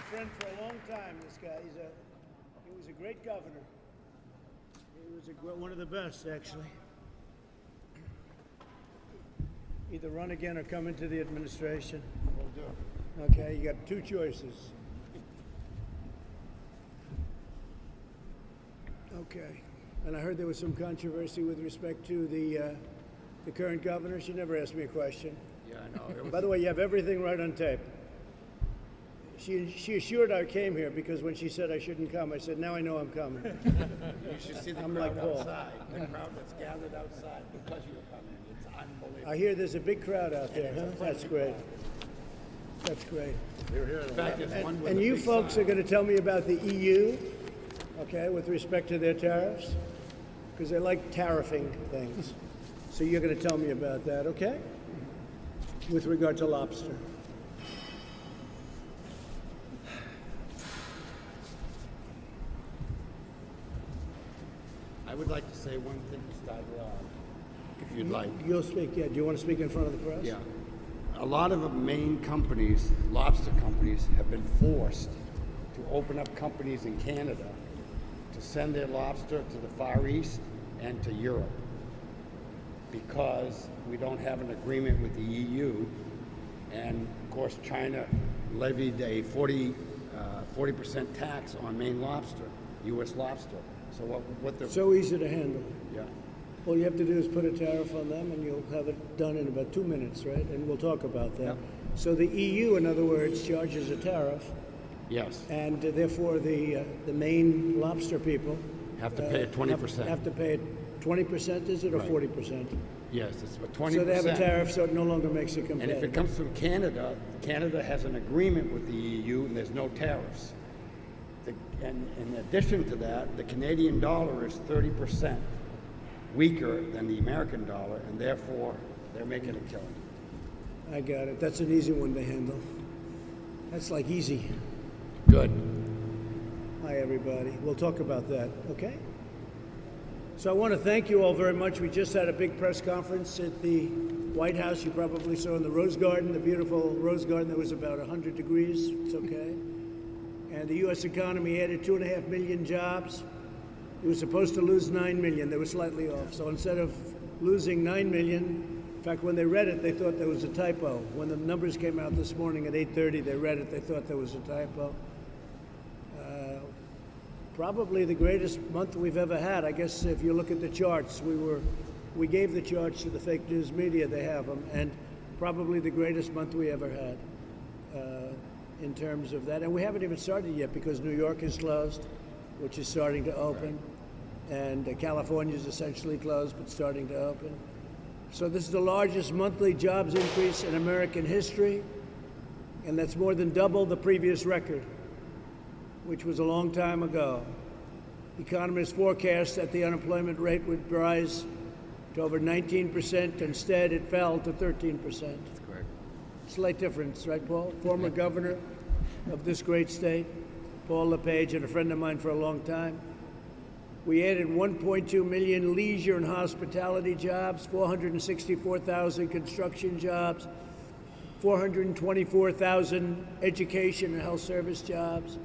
friend for a long time, this guy. He was a great governor. He was one of the best, actually. Either run again or come into the administration. Okay, you got two choices. Okay. And I heard there was some controversy with respect to the current governor. She never asked me a question. Yeah, I know. By the way, you have everything right on tape. She assured I came here because when she said I shouldn't come, I said, now I know I'm coming. You should see the I'm crowd like Paul. outside. The crowd that's gathered outside because you're coming. It's unbelievable. I hear there's a big crowd out there, huh? That's great. That's great. In fact, there's one with And a you big folks sign. are going to tell me about the EU, okay, with respect to their tariffs? Because they like tariffing things. So you're going to tell me about that, okay? With regard to lobster. I would like to say one thing to start it off, if you'd like. You'll speak, yeah. Do you want to speak in front of the press? Yeah. A lot of the Maine companies, lobster companies, have been forced to open up companies in Canada to send their lobster to the Far East and to Europe because we don't have an agreement with the EU. And of course, China levied a 40% tax on Maine lobster, U.S. lobster. So what the So easy to handle. yeah. All you have to do is put a tariff on them and you'll have it done in about 2 minutes, right? And we'll talk about that. Yep. So the EU, in other words, charges a tariff, Yes. and therefore the Maine lobster people Have to pay 20%. Have to pay 20%, is it, or Right. 40%? Yes, it's about 20%. So they have a tariff, so it no longer makes it And competitive. if it comes from Canada, Canada has an agreement with the EU and there's no tariffs. And in addition to that, the Canadian dollar is 30% weaker than the American dollar, and therefore they're making a killing. I got it. That's an easy one to handle. That's like easy. Good. Hi, everybody. We'll talk about that, okay? So I want to thank you all very much. We just had a big press conference at the White House. You probably saw in the Rose Garden, the beautiful Rose Garden that was about 100 degrees. It's okay. And the U.S. economy added 2.5 million jobs. It was supposed to lose 9 million. They were slightly off. So instead of losing 9 million, in fact, when they read it, they thought there was a typo. When the numbers came out this morning at 8:30, they read it, they thought there was a typo. Probably the greatest month we've ever had. I guess if you look at the charts, we gave the charts to the fake news media. They have them, and probably the greatest month we ever had in terms of that. And we haven't even started yet because New York is closed, which is starting to open, and California is essentially closed but starting to open. So this is the largest monthly jobs increase in American history, and that's more than double the previous record, which was a long time ago. Economists forecast that the unemployment rate would rise to over 19%. Instead, it fell to 13%. That's correct. Slight difference, right, Paul? Former governor of this great state, Paul LePage, and a friend of mine for a long time. We added 1.2 million leisure and hospitality jobs, 464,000 construction jobs, 424,000 education and health service jobs,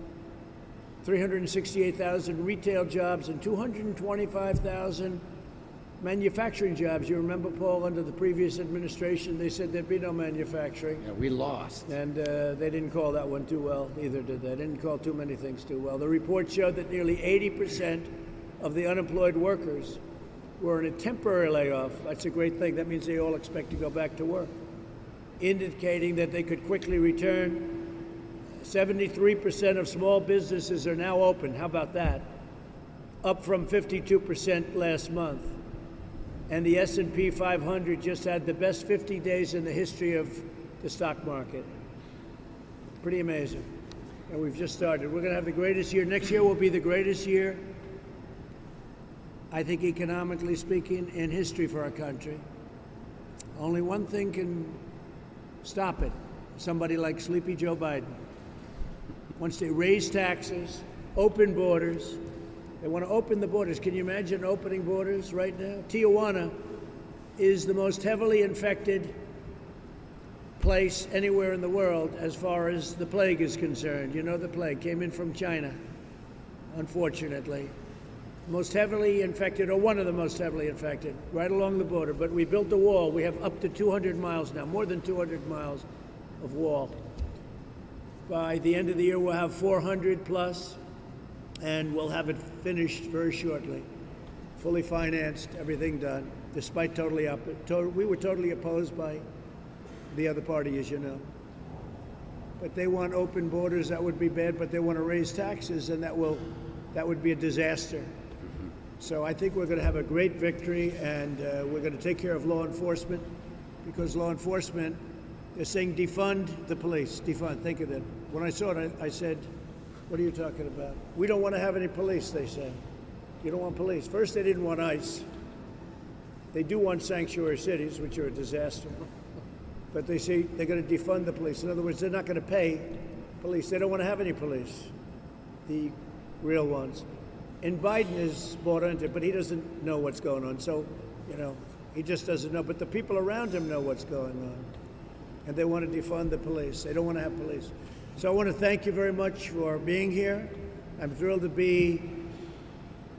368,000 retail jobs, and 225,000 manufacturing jobs. You remember, Paul, under the previous administration, they said there'd be no manufacturing. Yeah, we lost. And they didn't call that one too well, either did they. They didn't call too many things too well. The report showed that nearly 80% of the unemployed workers were in a temporary layoff. That's a great thing. That means they all expect to go back to work, indicating that they could quickly return. 73% of small businesses are now open. How about that? Up from 52% last month. And the S&P 500 just had the best 50 days in the history of the stock market. Pretty amazing. And we've just started. We're going to have the greatest year. Next year will be the greatest year, I think, economically speaking, in history for our country. Only one thing can stop it. Somebody like Sleepy Joe Biden. Once they raise taxes, open borders, they want to open the borders. Can you imagine opening borders right now? Tijuana is the most heavily infected place anywhere in the world as far as the plague is concerned. You know, the plague came in from China, unfortunately. Most heavily infected, or one of the most heavily infected, right along the border. But we built a wall. We have up to 200 miles now, more than 200 miles of wall. By the end of the year, we'll have 400 plus, and we'll have it finished very shortly. Fully financed, everything done, despite we were totally opposed by the other party, as you know. But they want open borders. That would be bad, but they want to raise taxes, and that would be a disaster. So I think we're going to have a great victory, and we're going to take care of law enforcement, because law enforcement, they're saying defund the police. Defund, think of it. When I saw it, I said, what are you talking about? We don't want to have any police, they say. You don't want police. First, they didn't want ICE. They do want sanctuary cities, which are a disaster. But they say they're going to defund the police. In other words, they're not going to pay police. They don't want to have any police, the real ones. And Biden is bought into it, but he doesn't know what's going on. So, you know, he just doesn't know. But the people around him know what's going on. And they want to defund the police. They don't want to have police. So I want to thank you very much for being here. I'm thrilled to be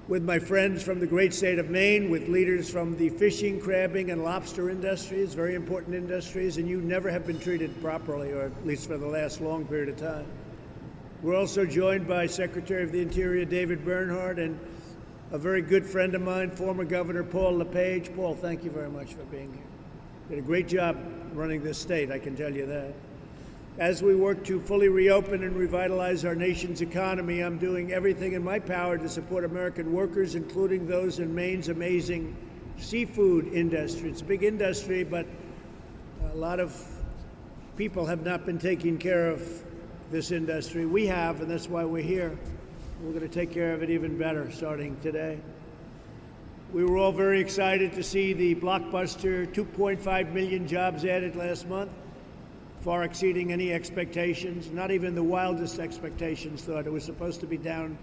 with my friends from the great state of Maine, with leaders from the fishing, crabbing, and lobster industries, very important industries, and you never have been treated properly, or at least for the last long period of time. We're also joined by Secretary of the Interior David Bernhardt and a very good friend of mine, former Governor Paul LePage. Paul, thank you very much for being here. You did a great job running this state, I can tell you that. As we work to fully reopen and revitalize our nation's economy, I'm doing everything in my power to support American workers, including those in Maine's amazing seafood industry. It's a big industry, but a lot of people have not been taking care of this industry. We have, and that's why we're here. We're going to take care of it even better starting today. We were all very excited to see the blockbuster 2.5 million jobs added last month, far exceeding any expectations. Not even the wildest expectations thought it was supposed to be down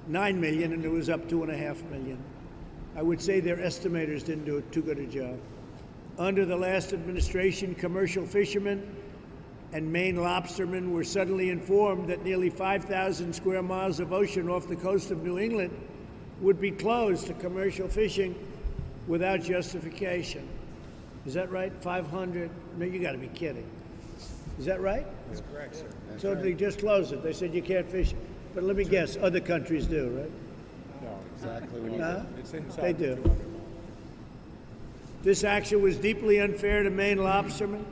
9 million, and it was up 2.5 million. I would say their estimators didn't do too good a job. Under the last administration, commercial fishermen and Maine lobstermen were suddenly informed that nearly 5,000 square miles of ocean off the coast of New England would be closed to commercial fishing without justification. Is that right? 500? No, you got to be kidding. Is that right? That's correct, sir. So they just closed it. They said you can't fish. But let me guess, other countries do, right? No, Exactly. it's inside. They do. This action was deeply unfair to Maine lobstermen,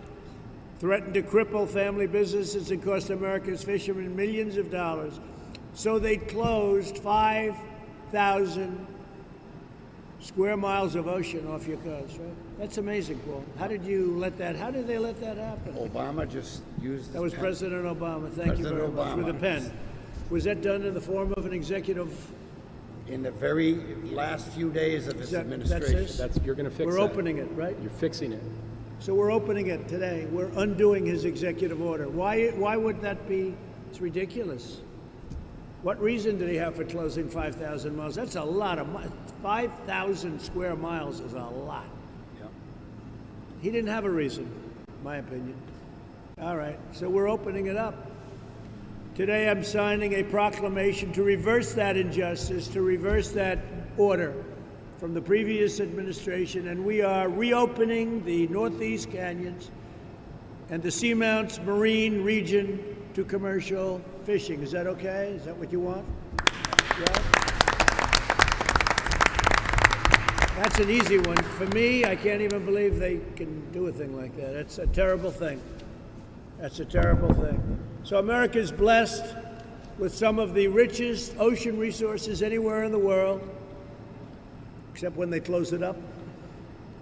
threatened to cripple family businesses and cost America's fishermen millions of dollars. So they closed 5,000 square miles of ocean off your coast, right? That's amazing, Paul. How did they let that happen? Obama just used That was pen. President Obama. Thank you very much. With a pen. Was that done in the form of an executive? In the very last few days of his administration. You're going to fix We're that. opening it, right? You're fixing it. So we're opening it today. We're undoing his executive order. Why would that be? It's ridiculous. What reason did he have for closing 5,000 miles? That's a lot of 5,000 square miles is a lot. Yep. He didn't have a reason, in my opinion. All right, so we're opening it up. Today I'm signing a proclamation to reverse that injustice, to reverse that order from the previous administration, and we are reopening the Northeast Canyons and the Seamounts Marine region to commercial fishing. Is that okay? Is that what you want? Yeah? That's an easy one. For me, I can't even believe they can do a thing like that. It's a terrible thing. That's a terrible thing. So America's blessed with some of the richest ocean resources anywhere in the world, except when they close it up.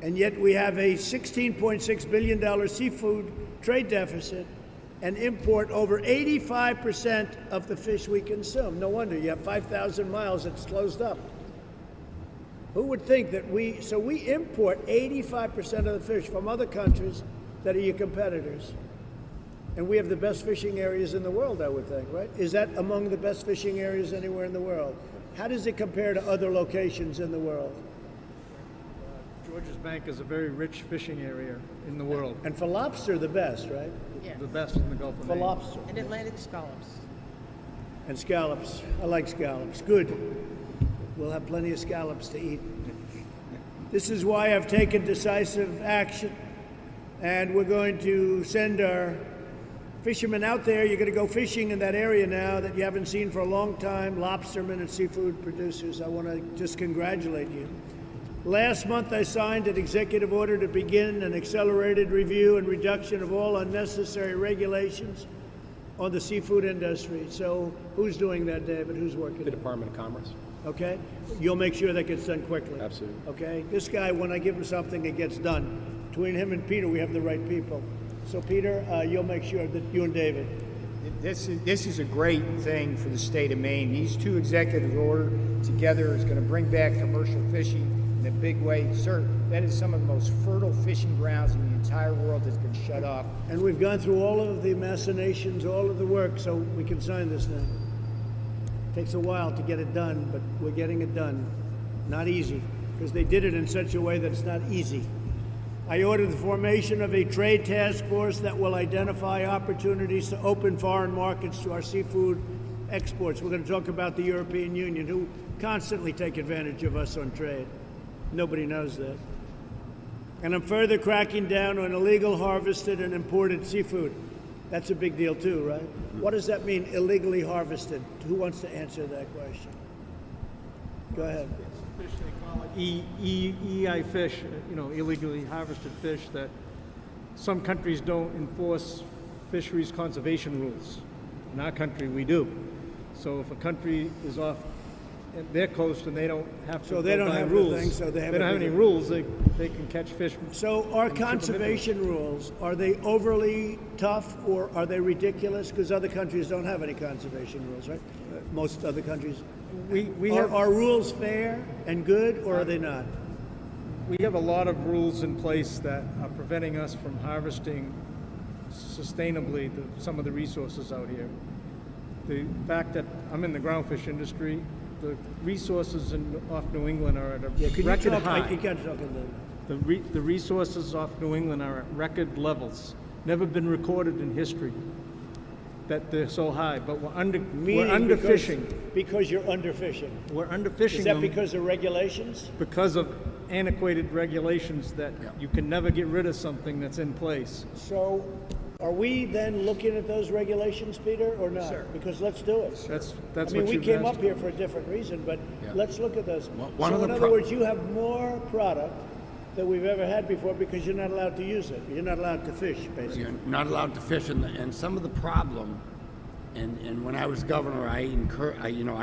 And yet we have a $16.6 billion seafood trade deficit and import over 85% of the fish we consume. No wonder you have 5,000 miles that's closed up. Who would think that we import 85% of the fish from other countries that are your competitors. And we have the best fishing areas in the world, I would think, right? Is that among the best fishing areas anywhere in the world? How does it compare to other locations in the world? George's Bank is a very rich fishing area in the world, And for lobster, the best, right? Yes. the best in the Gulf of For Maine. lobster. And Atlantic scallops. And scallops. I like scallops. Good. We'll have plenty of scallops to eat. This is why I've taken decisive action. And we're going to send our fishermen out there. You're going to go fishing in that area now that you haven't seen for a long time, lobstermen and seafood producers. I want to just congratulate you. Last month, I signed an executive order to begin an accelerated review and reduction of all unnecessary regulations on the seafood industry. So who's doing that, David? Who's working? The Department of Commerce. Okay? You'll make sure that gets done quickly. Absolutely. Okay? This guy, when I give him something, it gets done. Between him and Peter, we have the right people. So Peter, you'll make sure that you and David. This is a great thing for the state of Maine. These two executive orders together is going to bring back commercial fishing in a big way. Sir, that is some of the most fertile fishing grounds in the entire world that's been shut off. And we've gone through all of the machinations, all of the work, so we can sign this now. Takes a while to get it done, but we're getting it done. Not easy, because they did it in such a way that it's not easy. I ordered the formation of a trade task force that will identify opportunities to open foreign markets to our seafood exports. We're going to talk about the European Union, who constantly take advantage of us on trade. Nobody knows that. And I'm further cracking down on illegal harvested and imported seafood. That's a big deal too, right? What does that mean, illegally harvested? Who wants to answer that question? Go ahead. Fish, they call it EI fish, illegally harvested fish that some countries don't enforce fisheries conservation rules. In our country, we do. So if a country is off their coast and they don't have to So they go don't by have the rules, thing, so they have don't a have any bigger- rules, they can catch fish. So our And ship 'em into conservation rules, are they overly tough or are they ridiculous? Because other countries don't have any conservation rules, right? Most other countries. We Are have our rules fair and good, or are they not? We have a lot of rules in place that are preventing us from harvesting sustainably some of the resources out here. The fact that I'm in the groundfish industry, the resources off New England are at a Yeah, could you record talk? high. You got to talk a little. The resources off New England are at record levels, never been recorded in history that they're so high. But we're underfishing. Because you're underfishing. We're underfishing Is that them because of regulations? because of antiquated regulations that you can never get rid of something that's in place. So are we then looking at those regulations, Peter, or not? sir. Because let's do it. That's I mean, what we you've came asked up here for a different reason, but Yeah. let's look at those. One So of in the other pro- words, you have more product that we've ever had before because you're not allowed to use it. You're not allowed to fish, basically. You're not allowed to fish, and some of the problem, and when I was governor, I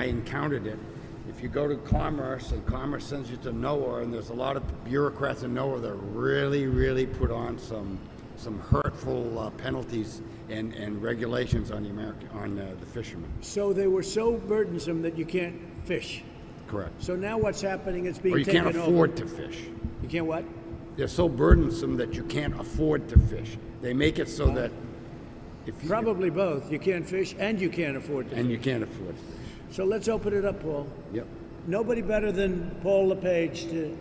encountered it. If you go to Commerce, and Commerce sends you to NOAA, and there's a lot of bureaucrats in NOAA that really put on some hurtful penalties and regulations on the fishermen. So they were so burdensome that you can't fish. Correct. So now what's happening is being Or you taken can't over. afford to fish. You can't what? They're so burdensome that you can't afford to fish. They make it so that if you Probably both. You can't fish and you can't afford to and fish. you can't afford to fish. So let's open it up, Paul. Yep. Nobody better than Paul LePage to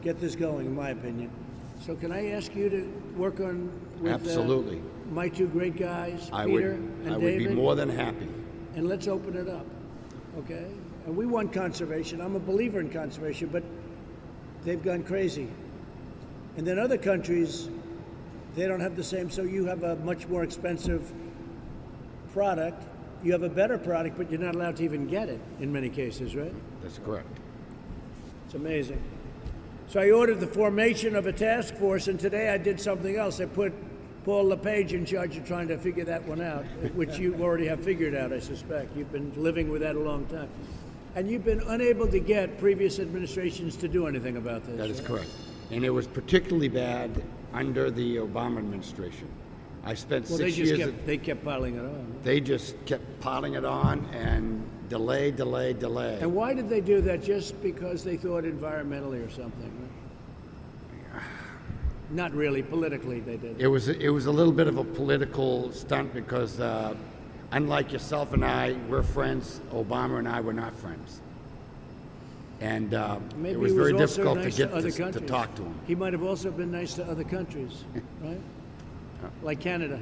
get this going, in my opinion. So can I ask you to work on with Absolutely. My two great guys, I Peter would and I would David? be more than happy. And let's open it up, okay? And we want conservation. I'm a believer in conservation, but they've gone crazy. And then other countries, they don't have the same, so you have a much more expensive product. You have a better product, but you're not allowed to even get it in many cases, right? That's correct. It's amazing. So I ordered the formation of a task force, and today I did something else. I put Paul LePage in charge of trying to figure that one out, which you already have figured out, I suspect. You've been living with that a long time. And you've been unable to get previous administrations to do anything about this. That is right? correct. And it was particularly bad under the Obama administration. I spent Well, they 6 just years. they kept piling it on. They just kept piling it on and delay. And why did they do that? Just because they thought environmentally or something? Right? Not really. Politically, they did. It was a little bit of a political stunt because, unlike yourself and I, we're friends. Obama and I were not friends. And Maybe it was he very also difficult nice to get other to countries. talk to him. He might have also been nice to other countries, right? Like Canada,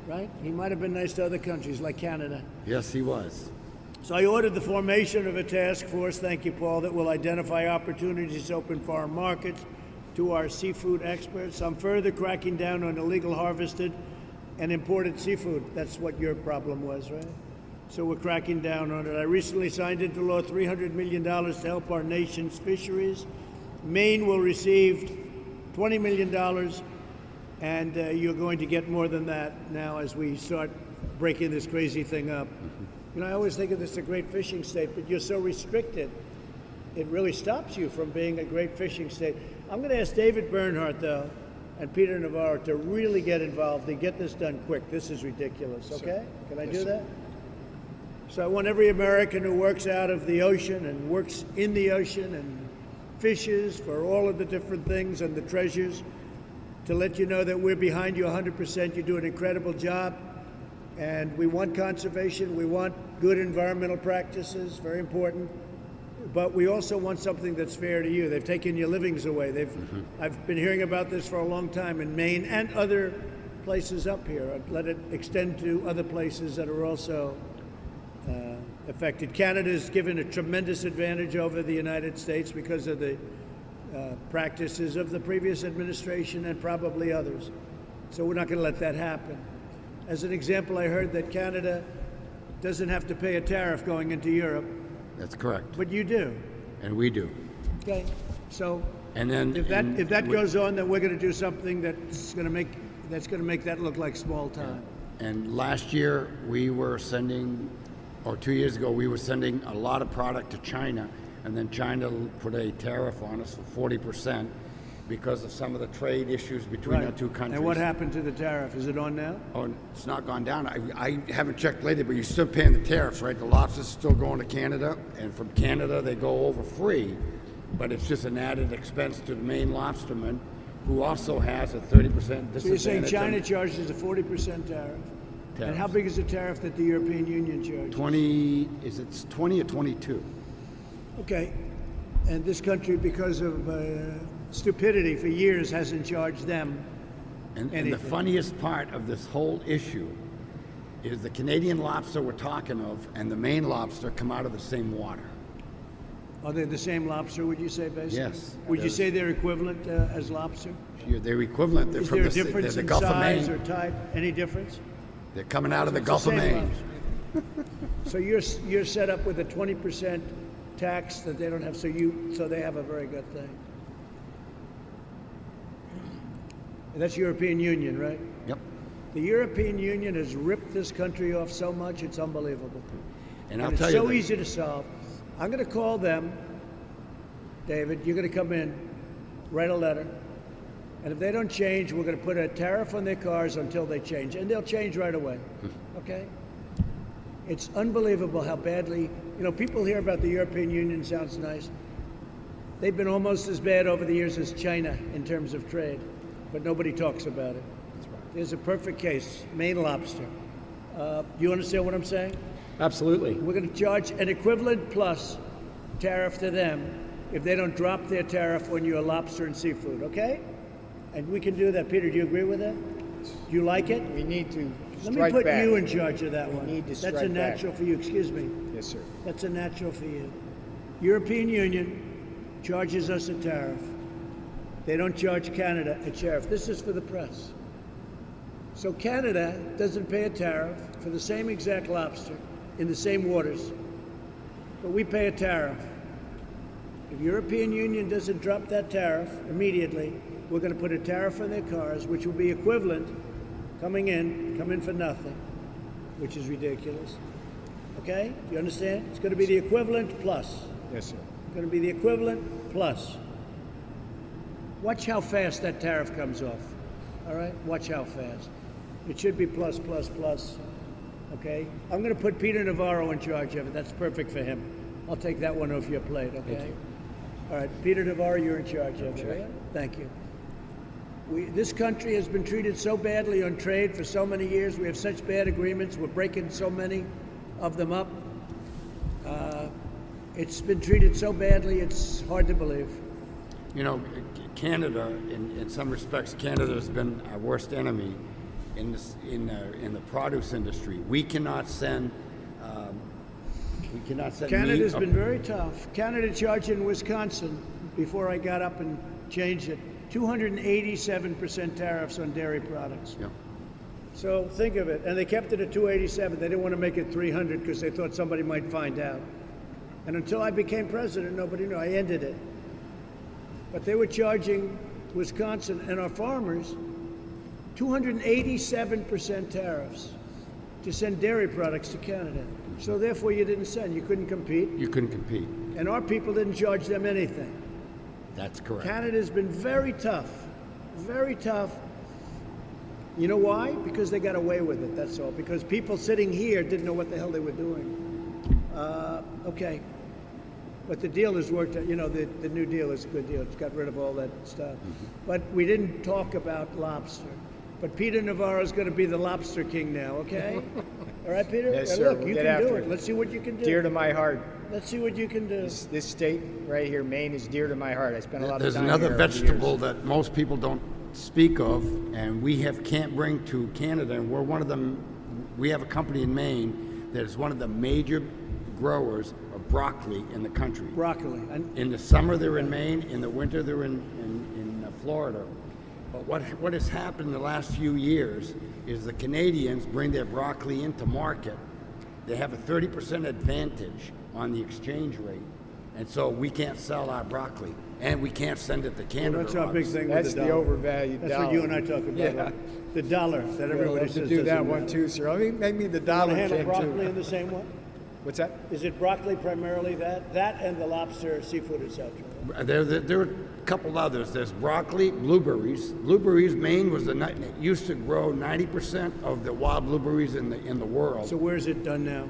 right? He might have been nice to other countries, like Canada. Yes, he was. So I ordered the formation of a task force, thank you, Paul, that will identify opportunities to open foreign markets to our seafood experts. I'm further cracking down on illegal harvested and imported seafood. That's what your problem was, right? So we're cracking down on it. I recently signed into law $300 million to help our nation's fisheries. Maine will receive $20 million, and you're going to get more than that now as we start breaking this crazy thing up. You know, I always think of this as a great fishing state, but you're so restricted, it really stops you from being a great fishing state. I'm going to ask David Bernhardt, though, and Peter Navarro to really get involved and get this done quick. This is ridiculous, okay? Can I do that? So I want every American who works out of the ocean and works in the ocean and fishes for all of the different things and the treasures to let you know that we're behind you 100%. You do an incredible job. And we want conservation, we want good environmental practices, very important. But we also want something that's fair to you. They've taken your livings away. I've been hearing about this for a long time in Maine and other places up here. I'd let it extend to other places that are also affected. Canada's given a tremendous advantage over the United States because of the practices of the previous administration and probably others. So we're not going to let that happen. As an example, I heard that Canada doesn't have to pay a tariff going into Europe. That's correct. But you do. And we do. Okay. So And then if that goes on, then we're going to do something that's going to make that look like small time. And last year we were sending, or 2 years ago, we were sending a lot of product to China, and then China put a tariff on us for 40%. Because of some of the trade issues between our two countries. And what happened to the tariff? Is it on now? Oh, it's not gone down. I haven't checked lately, but you're still paying the tariffs, right? The lobsters still going to Canada, and from Canada they go over free, but it's just an added expense to the Maine lobsterman, who also has a 30% disadvantage. So you're saying China charges a 40% tariff? And how big is the tariff that the European Union charges? 20, is it 20 or 22? Okay. And this country, because of stupidity for years, hasn't charged them And the funniest part of this whole issue is the Canadian lobster we're talking of and the Maine lobster come out of the same water. Are they the same lobster, would you say, basically? Yes. Would you say they're equivalent as lobster? They're equivalent. They're Is from there a they're difference the in Gulf of size Maine. or type? Any difference? They're coming out of the It's Gulf of the same Maine. lobster. So you're set up with a 20% tax that they don't have, so they have a very good thing. And that's European Union, right? Yep. The European Union has ripped this country off so much, it's unbelievable. And I'll it's tell you so that- easy to solve. I'm going to call them, David. You're going to come in, write a letter, and if they don't change, we're going to put a tariff on their cars until they change, and they'll change right away. Okay? It's unbelievable how badly, people hear about the European Union, sounds nice. They've been almost as bad over the years as China in terms of trade, but nobody talks about it. That's right. There's a perfect case, Maine lobster. You understand what I'm saying? Absolutely. We're going to charge an equivalent plus tariff to them if they don't drop their tariff on your lobster and seafood, okay? And we can do that. Peter, do you agree with that? Do you like it? We need to Let strike me put back. you in charge of that one. need to That's strike a back. natural for you. Excuse me. Yes, sir. That's a natural for you. European Union charges us a tariff. They don't charge Canada a tariff. This is for the press. So Canada doesn't pay a tariff for the same exact lobster in the same waters, but we pay a tariff. If European Union doesn't drop that tariff immediately, we're going to put a tariff on their cars, which will be equivalent, come in for nothing, which is ridiculous. Okay? Do you understand? It's going to be the equivalent plus. Yes, sir. It's going to be the equivalent plus. Watch how fast that tariff comes off. All right? Watch how fast. It should be plus, plus, plus. Okay? I'm going to put Peter Navarro in charge of it. That's perfect for him. I'll take that one off your plate, okay? Thank you. All right, Peter Navarro, you're in charge of it. Okay. All right? Thank you. This country has been treated so badly on trade for so many years. We have such bad agreements. We're breaking so many of them up. It's been treated so badly, it's hard to believe. You know, Canada, in some respects, Canada has been our worst enemy in the produce industry. We cannot send. Canada's meat been very tough. Canada charged in Wisconsin, before I got up and changed it, 287% tariffs on dairy products. Yeah. So think of it. And they kept it at 287. They didn't want to make it 300 because they thought somebody might find out. And until I became president, nobody knew. I ended it. But they were charging Wisconsin and our farmers 287% tariffs to send dairy products to Canada. So therefore you didn't send. You couldn't compete. You couldn't compete. And our people didn't charge them anything. That's correct. Canada's been very tough. Very tough. You know why? Because they got away with it, that's all. Because people sitting here didn't know what the hell they were doing. Okay. But the deal has worked out. You know, the New Deal is a good deal. It's got rid of all that stuff. Mm-hmm. But we didn't talk about lobster. But Peter Navarro's going to be the lobster king now, okay? All right, Peter? Yes, Now, sir. look, We'll you get can do after it. it. Let's see what you can do. Dear to my heart. Let's see what you can do. This state right here, Maine, is dear to my heart. I spent a lot of There's time another here over the years. vegetable that most people don't speak of, and can't bring to Canada. And we're one of them. We have a company in Maine that is one of the major growers of broccoli in the country. Broccoli. And In the summer, they're in Maine. In the winter, they're in Florida. But what has happened in the last few years is the Canadians bring their broccoli into market. They have a 30% advantage on the exchange rate, and so we can't sell our broccoli, and we can't send it to Canada. well, that's our big obviously. thing That's with the the dollar. overvalued That's dollar. what you and I talk about. Yeah. Right? The dollar that everybody Love says to do that doesn't one matter. too, sir. Let me make me the Want dollar to handle king broccoli too. in the same way? What's that? Is it broccoli primarily that and the lobster, seafood, etc.? There are a couple others. There's broccoli, blueberries. Blueberries, Maine used to grow 90% of the wild blueberries in the world. So where's it done now?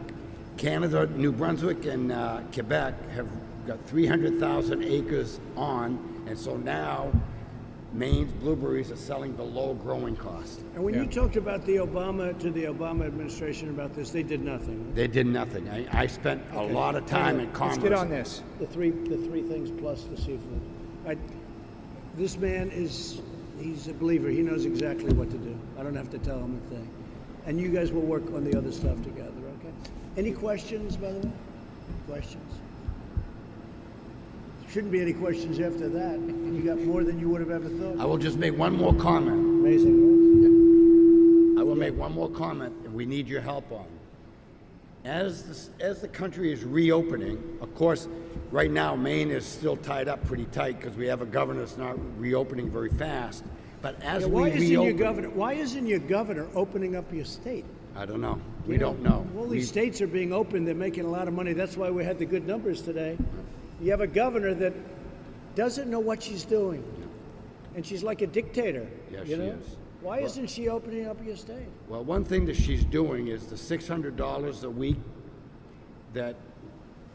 Canada, New Brunswick, and Quebec have got 300,000 acres on, and so now Maine's blueberries are selling below growing cost. And when you talked about the Obama administration about this, they did nothing. They did nothing. I spent a lot of time in Congress. Let's get on this. The three things plus the seafood. This man he's a believer. He knows exactly what to do. I don't have to tell him a thing. And you guys will work on the other stuff together, okay? Any questions, by the way? Questions? Shouldn't be any questions after that. You got more than you would have ever thought. I will just make one more comment. Amazing. I will make one more comment, and we need your help on. As the country is reopening, of course, right now Maine is still tied up pretty tight because we have a governor that's not reopening very fast. But as Yeah, we reopen, why isn't your governor opening up your state? I don't know. We don't know. All these states are being opened. They're making a lot of money. That's why we had the good numbers today. You have a governor that doesn't know what she's doing. And she's like a dictator. Yes, you she know? is. Why isn't she opening up your state? Well, one thing that she's doing is the $600 a week that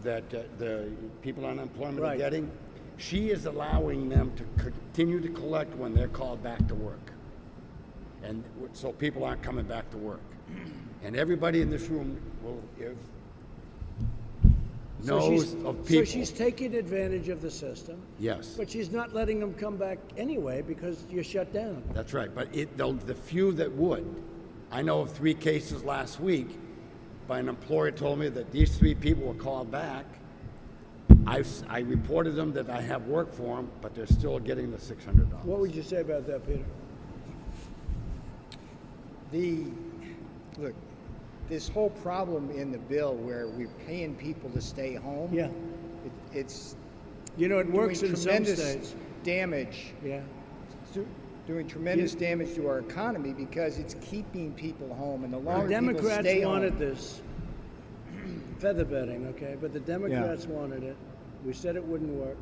the people on unemployment Right. are getting. She is allowing them to continue to collect when they're called back to work, and so people aren't coming back to work. And everybody in this room knows of people. So she's taking advantage of the system. Yes. But she's not letting them come back anyway because you're shut down. That's right, but the few that would. I know of 3 cases last week by an employer told me that these 3 people were called back. I reported them that I have work for them, but they're still getting the $600. What would you say about that, Peter? Look, this whole problem in the bill where we're paying people to stay home. Yeah. It's You know, it works doing in some tremendous states. damage. Yeah. Doing tremendous damage to our economy because it's keeping people home, and the longer The people Democrats stay wanted home, this. Feather bedding, okay? But the Democrats wanted it. We said it wouldn't work,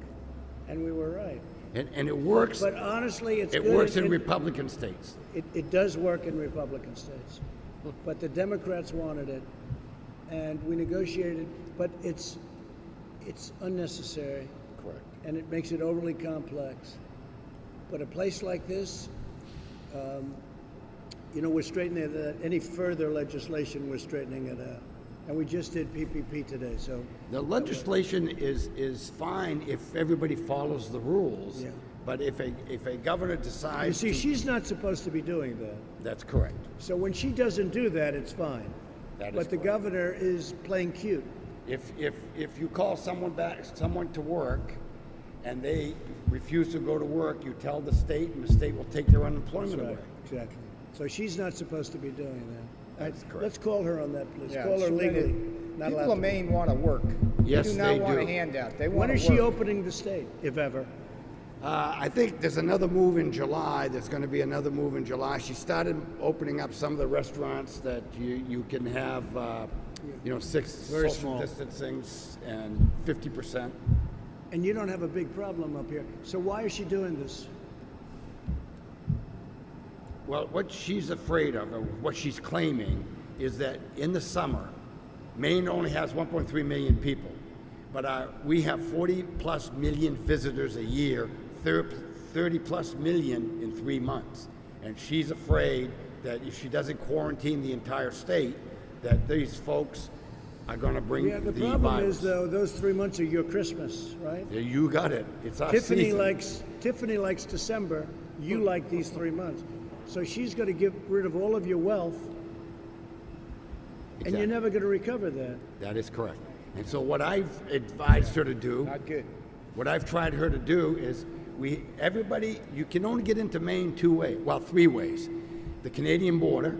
and we were right. And it works. But honestly, it's It good. works in Republican states. It does work in Republican states. But the Democrats wanted it, and we negotiated, but it's unnecessary. Correct. And it makes it overly complex. But a place like this, you know, we're straightening it out. Any further legislation, we're straightening it out. And we just did PPP today, so. The legislation is fine if everybody follows the rules. Yeah. But if a governor You decides see, she's not supposed to be doing that. that's correct. So when she doesn't do that, it's fine. That is But the correct. governor is playing cute. If you call someone to work, and they refuse to go to work, you tell the state, and the state will take their unemployment Right, away. exactly. So she's not supposed to be doing that. That's correct. Let's call her on that, please. Yeah, Call her she let legally. it- Not People allowed of to. Maine want to work. Yes, They do they not want do. a handout. They When want to is work. she opening the state, if ever? I think there's another move in July. There's going to be another move in July. She started opening up some of the restaurants that you can have, 6 Very social small. distancing and 50%. And you don't have a big problem up here. So why is she doing this? Well, what she's afraid of, or what she's claiming, is that in the summer, Maine only has 1.3 million people, but we have 40 plus million visitors a year, 30 plus million in 3 months. And she's afraid that if she doesn't quarantine the entire state, that these folks are going to bring Yeah, the the problem virus. is, though, those 3 months are your Christmas, right? Yeah, you got it. It's our Tiffany season. likes December. You like these 3 months. So she's going to get rid of all of your wealth, and you're Exactly. never going to recover that. That is correct. And so what I've advised her to do, Not good. what I've tried her to do is everybody, you can only get into Maine 2 ways, well, 3 ways. The Canadian border,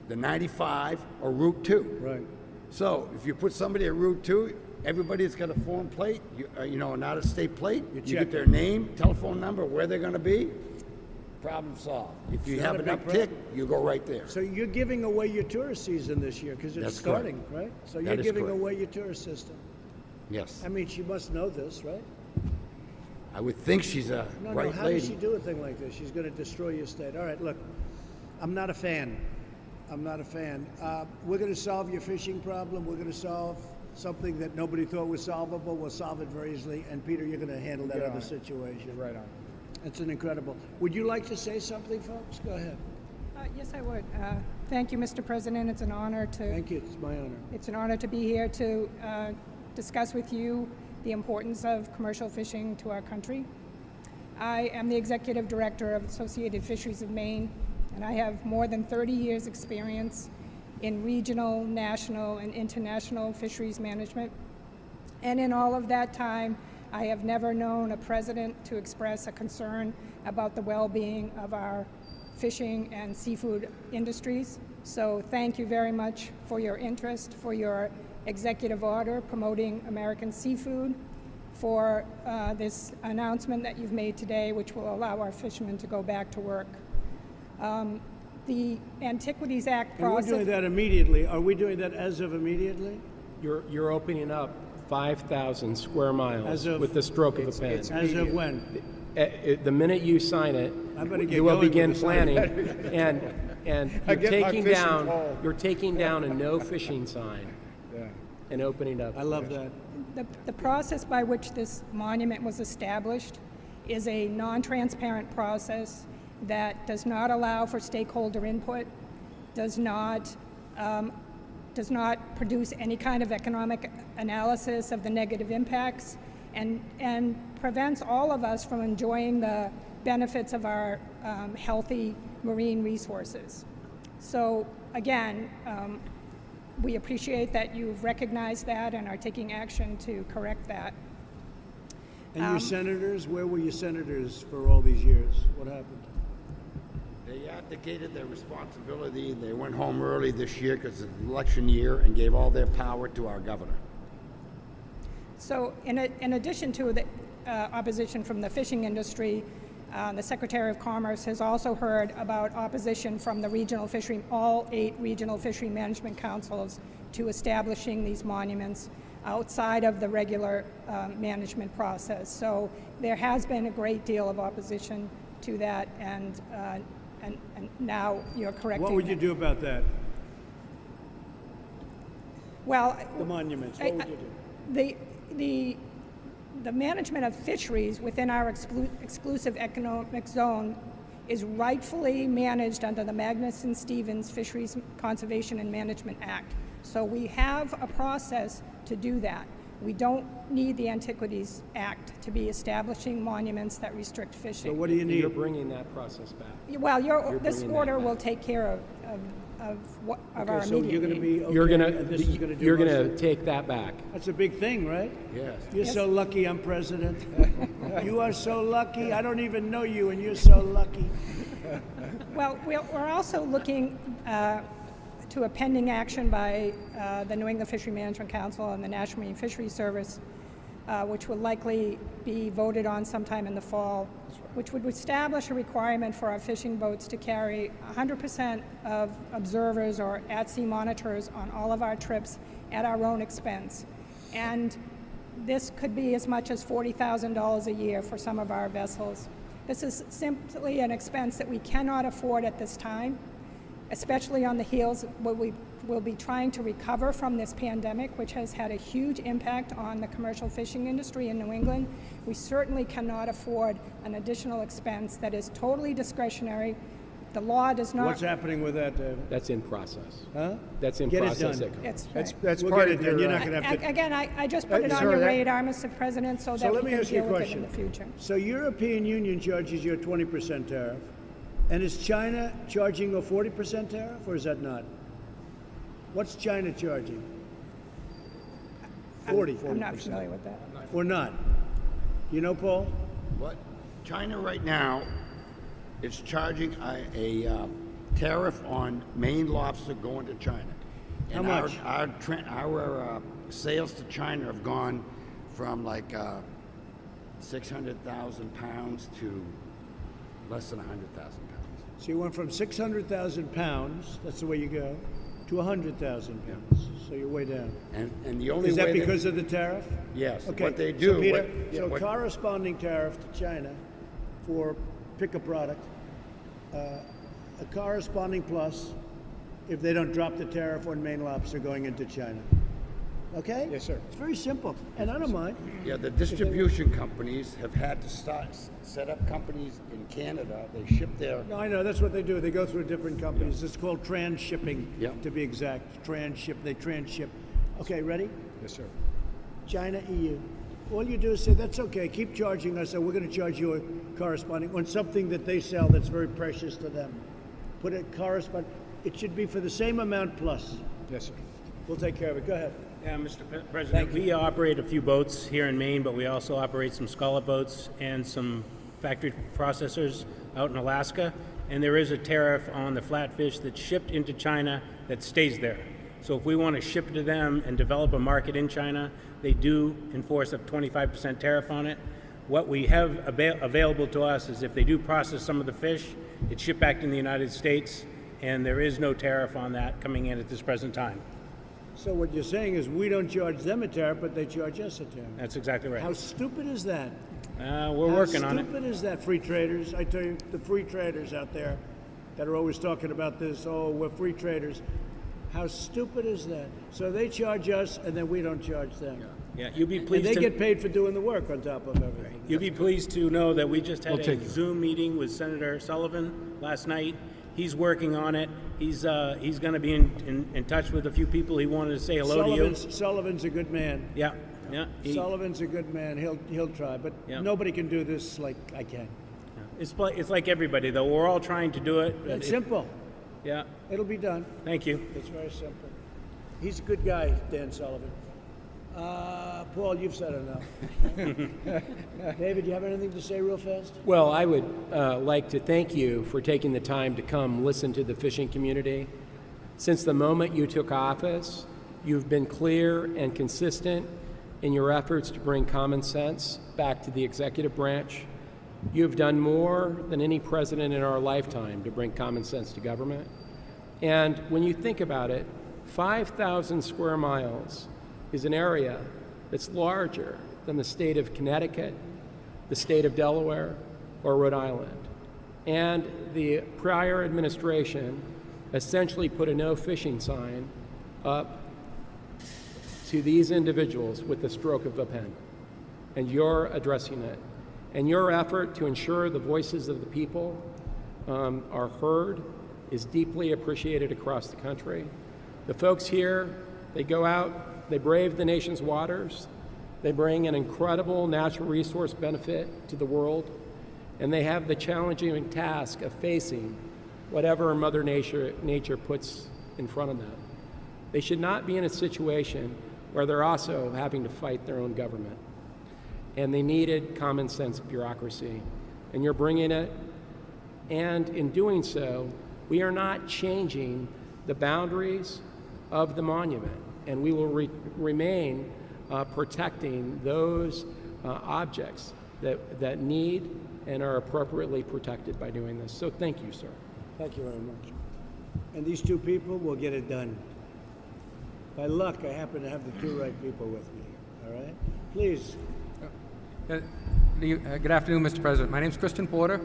the 95, or Route 2. Right. So if you put somebody at Route 2, everybody's got a foreign plate, an out-of-state plate. You check get their name, telephone number, where they're going to be. Problem solved. If you It's have not an a big uptick, problem. you go right there. So you're giving away your tourist season this year because it's That's starting, correct. right? So That you're is giving correct. away your tourist system. Yes. I mean, she must know this, right? I would think she's a No, right how lady. does she do a thing like this? She's going to destroy your state. All right, look, I'm not a fan. I'm not a fan. We're going to solve your fishing problem. We're going to solve something that nobody thought was solvable. We'll solve it very easily. And Peter, you're going to handle that Get other on it. situation. You're right on. It's an incredible. Would you like to say something, folks? Go ahead. Yes, I would. Thank you, Mr. President. It's an honor to Thank you. It's my honor. it's an honor to be here to discuss with you the importance of commercial fishing to our country. I am the executive director of Associated Fisheries of Maine, and I have more than 30 years' experience in regional, national, and international fisheries management. And in all of that time, I have never known a president to express a concern about the well-being of our fishing and seafood industries. So thank you very much for your interest, for your executive order promoting American seafood, for this announcement that you've made today, which will allow our fishermen to go back to work. The Antiquities Act And we're process. doing that immediately. Are we doing that as of immediately? You're opening up 5,000 square miles As of- with the stroke of a pen. it's- As of when? The minute you sign it, I better get you will going begin with this. planning, and I you're get my taking fishing down, pole. you're taking down a no fishing sign Yeah. and opening up. I love that. The process by which this monument was established is a non-transparent process that does not allow for stakeholder input, does not produce any kind of economic analysis of the negative impacts, and prevents all of us from enjoying the benefits of our healthy marine resources. So again, we appreciate that you've recognized that and are taking action to correct that. And your senators, where were your senators for all these years? What happened? They abdicated their responsibility. They went home early this year because it's election year and gave all their power to our governor. So in addition to the opposition from the fishing industry, the Secretary of Commerce has also heard about opposition from the all 8 regional fishery management councils to establishing these monuments outside of the regular management process. So there has been a great deal of opposition to that, and now you're correcting What would you that. do about that? Well, The monuments, what would you do? the management of fisheries within our exclusive economic zone is rightfully managed under the Magnuson-Stevens Fisheries Conservation and Management Act. So we have a process to do that. We don't need the Antiquities Act to be establishing monuments that restrict So fishing. what do you need? You're bringing that process back. Well, this bringing that order back. will take care of our Okay, so immediate you're going to need. be okay, You're and this is gonna do you're most gonna of it? take that back. That's a big thing, right? Yes. You're Yes. so lucky I'm president. You are so lucky. I don't even know you, and you're so lucky. Well, we're also looking to a pending action by the New England Fishery Management Council and the National Marine Fisheries Service, which will likely be voted on sometime in the fall, which would establish a requirement for our fishing boats to carry 100% of observers or at-sea monitors on all of our trips at our own expense. And this could be as much as $40,000 a year for some of our vessels. This is simply an expense that we cannot afford at this time, especially on the heels where we will be trying to recover from this pandemic, which has had a huge impact on the commercial fishing industry in New England. We certainly cannot afford an additional expense that is totally discretionary. The law does not. What's happening with that, David? That's in process. Huh? That's in Get it process. done. It's That's We'll part get of it done. your, You're not going to have to. Again, I just put it on sorry, your that- radar, Mr. President, so So that let we me can ask you a deal with it in question. the future. So European Union charges you a 20% tariff, and is China charging a 40% tariff, or is that not? What's China charging? 40. I'm not familiar with that. Or not? You know, Paul? What? China right now is charging a tariff on Maine lobster going to China. How And much? Our sales to China have gone from like 600,000 pounds to less than 100,000 pounds. So you went from 600,000 pounds, that's the way you go, to 100,000 pounds. So you're way down. And the only Is way that because of the tariff? Yes. Okay. What they do. So Peter, what- corresponding tariff to China for pick a product, a corresponding plus if they don't drop the tariff on Maine lobster going into China. Okay? Yes, sir. It's very simple, and I don't mind. Yeah, the distribution companies have had to set up companies in Canada. They ship their. No, I know, that's what they do. They go through different companies. It's called transshipping, Yeah. to be exact. They transship. Okay, ready? Yes, sir. China, EU. All you do is say, that's okay, keep charging us, and we're going to charge you a corresponding on something that they sell that's very precious to them. Put a corresponding, it should be for the same amount plus. Yes, sir. We'll take care of it. Go ahead. Yeah, Mr. President, we operate a few boats here in Maine, but we also operate some scallop boats and some factory processors out in Alaska. And there is a tariff on the flatfish that's shipped into China that stays there. So if we want to ship it to them and develop a market in China, they do enforce a 25% tariff on it. What we have available to us is if they do process some of the fish, it's shipped back to the United States, and there is no tariff on that coming in at this present time. So what you're saying is we don't charge them a tariff, but they charge us a tariff. That's exactly right. How stupid is that? We're working on it. How stupid is that, free traders? I tell you, the free traders out there that are always talking about this, oh, we're free traders. How stupid is that? So they charge us, and then we don't charge them. Yeah, you'll be And pleased they to... get paid for doing the work on top of everything. You'll be pleased to know that we just had We'll take a it. Zoom meeting with Senator Sullivan last night. He's working on it. He's going to be in touch with a few people. He wanted to say hello to you. Sullivan's a good man. Yeah, yeah. Sullivan's a good man. He'll try, but Yeah. nobody can do this like I can. It's like everybody, though. We're all trying to do it. but It's it- simple. Yeah, It'll be done. thank you. It's very simple. He's a good guy, Dan Sullivan. Paul, you've said enough. David, you have anything to say real fast? Well, I would like to thank you for taking the time to come listen to the fishing community. Since the moment you took office, you've been clear and consistent in your efforts to bring common sense back to the executive branch. You've done more than any president in our lifetime to bring common sense to government. And when you think about it, 5,000 square miles is an area that's larger than the state of Connecticut, the state of Delaware, or Rhode Island. And the prior administration essentially put a no fishing sign up to these individuals with the stroke of a pen. And you're addressing it. And your effort to ensure the voices of the people are heard is deeply appreciated across the country. The folks here They go out, they brave the nation's waters, they bring an incredible natural resource benefit to the world, and they have the challenging task of facing whatever Mother Nature puts in front of them. They should not be in a situation where they're also having to fight their own government. And they needed common sense bureaucracy, and you're bringing it. And in doing so, we are not changing the boundaries of the monument, and we will remain protecting those objects that need and are appropriately protected by doing this. So thank you, sir. Thank you very much. And these two people will get it done. By luck, I happen to have the two right people with me. All right? Please. Good afternoon, Mr. President. My name is Kristen Porter.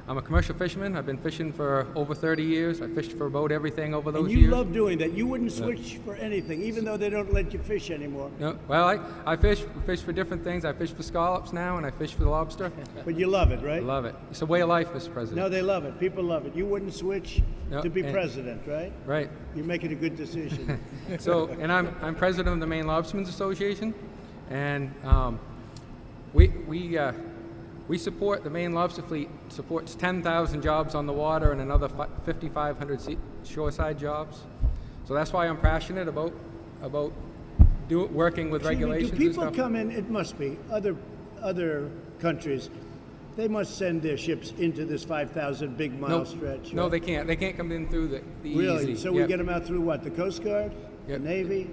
I'm a commercial fisherman. I've been fishing for over 30 years. I fished for about everything over those years. And you love doing that. You wouldn't switch for anything, even though they don't let you fish anymore. No, well, I fish for different things. I fish for scallops now, and I fish for the lobster. But you love it, right? I love it. It's a way of life, Mr. President. No, they love it. People love it. You wouldn't switch to be president, right? Right. You're making a good decision. So, and I'm president of the Maine Lobstermen's Association, and we support, the Maine Lobster Fleet supports 10,000 jobs on the water and another 5,500 shoreside jobs. So that's why I'm passionate about working with regulations and stuff. Do people come in, it must be, other countries, they must send their ships into this 5,000 big mile stretch. No, right? they can't. They can't come in through the Really? easy. So we get them out through what, the Coast Guard? Yep. The Navy?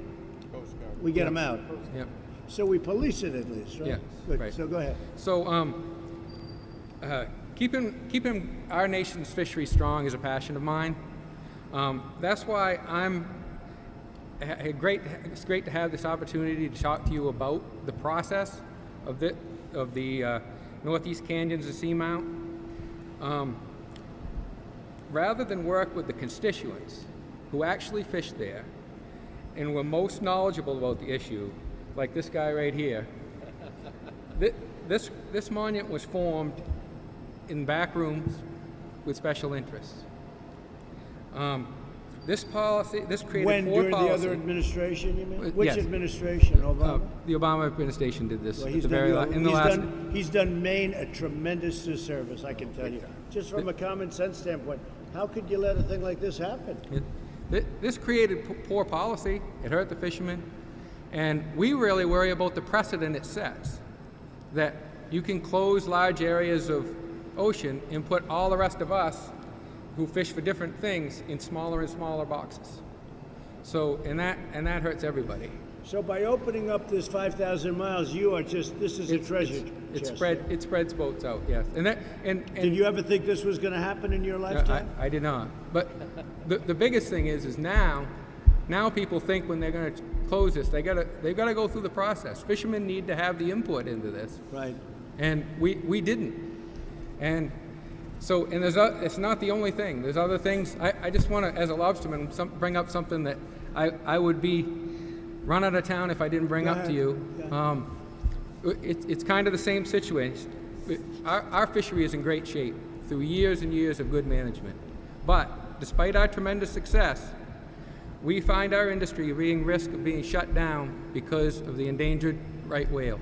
Coast Guard. We get them out. Yep. So we police it at least, right? Yeah, Good. right. So go ahead. So keeping our nation's fishery strong is a passion of mine. That's why it's great to have this opportunity to talk to you about the process of the Northeast Canyons of Seamount. Rather than work with the constituents who actually fish there and were most knowledgeable about the issue, like this guy right here, this monument was formed in back rooms with special interests. This created poor During policy. the other administration, you mean? Which Yes. administration, Obama? The Obama administration did this. Well, at the very he's done Maine a tremendous disservice, I can tell you. Just from a common sense standpoint, how could you let a thing like this happen? This created poor policy. It hurt the fishermen. And we really worry about the precedent it sets, that you can close large areas of ocean and put all the rest of us who fish for different things in smaller and smaller boxes. So, and that hurts everybody. So by opening up this 5,000 miles, this is a treasure chest. It spreads boats out, yes. And Did you ever think this was going to happen in your lifetime? I did not. But the biggest thing is now people think when they're going to close this, they've got to go through the process. Fishermen need to have the input into this. Right. And we didn't. And so, and it's not the only thing. There's other things. I just want to, as a lobsterman, bring up something that I would be run out of town if I didn't bring up to you. It's kind of the same situation. Our fishery is in great shape through years and years of good management. But despite our tremendous success, we find our industry being risk of being shut down because of the endangered right whale.